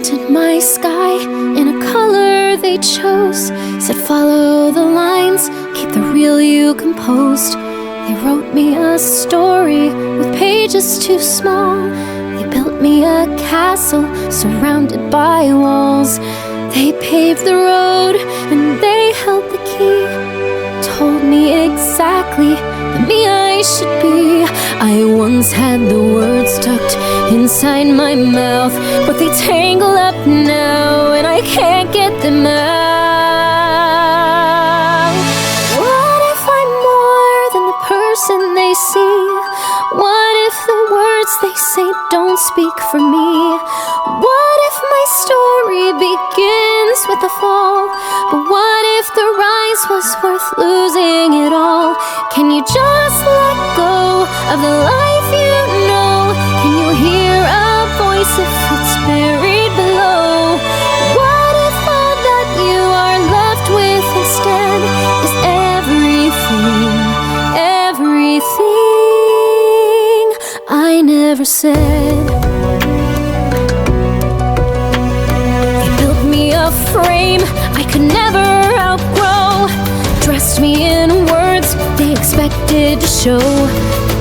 painted my sky in a color they chose. Said follow the lines, keep the real you composed. They wrote me a story with pages too small. They built me a castle surrounded by walls. They paved the road and they held the key. Told me exactly the me I should be. I once had the words tucked inside my mouth, but they tangle up now and I can't get them out. What if I'm more than the person they see? What if the words they say don't speak for me? What if my story begins with a fall? But what if the rise was worth losing it all? Can you just let go of the life you know? Can you hear a voice if it's buried below? What if all that you are left with instead is everything, everything I never said? They built me a frame I could never outgrow. Dressed me in words they expected to show.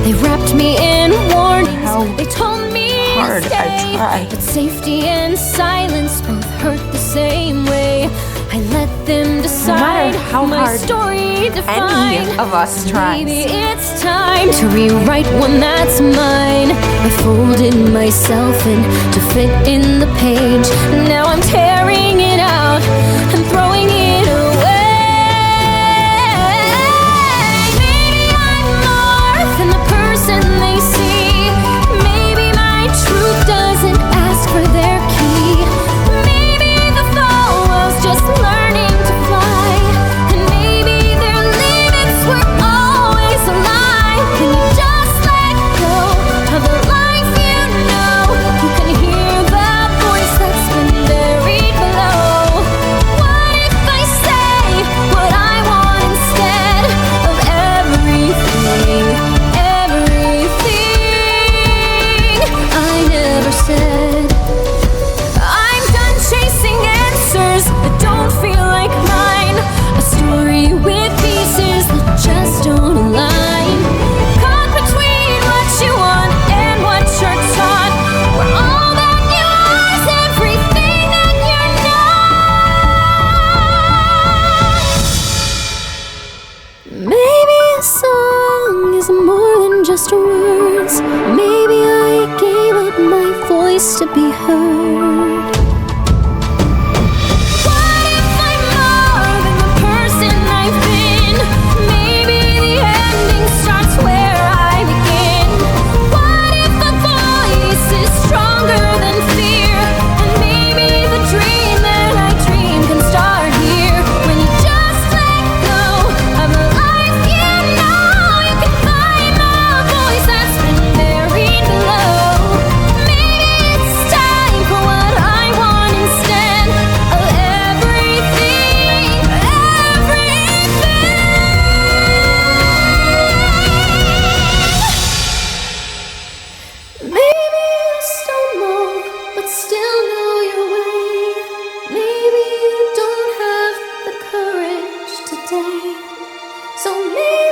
They wrapped me in warnings. They told me to stay, but safety and silence both hurt the same way. I let them decide no how my hard story defined. any of us tries. Maybe it's time to rewrite one that's mine. I folded myself in to fit in the page. Now I'm tearing it out and throwing it away. Maybe I'm more than the person they see. Maybe my truth doesn't ask for their key. Maybe the fall was just learning to fly. And maybe their limits were always a lie. Can you just let go of the life you know? You can hear the voice that's been buried below. What if I say what I want instead of everything, everything I never said? I'm done chasing answers that don't feel like mine. A story with pieces that just don't align. Caught between what you want and what you're taught. Where all that you are is everything that you're not. Maybe a song is more than just words. Maybe I gave up my voice to be heard. What if I'm more than the person I've been? Maybe the ending starts where I begin. What if a voice is stronger than fear? And maybe the dream that I dream can start here. When you just let go of the life you know, you can find the voice that's been buried below. Maybe it's time for what I want instead of everything, everything. Maybe you stumble, but still know your way. Maybe you don't have the courage today. So maybe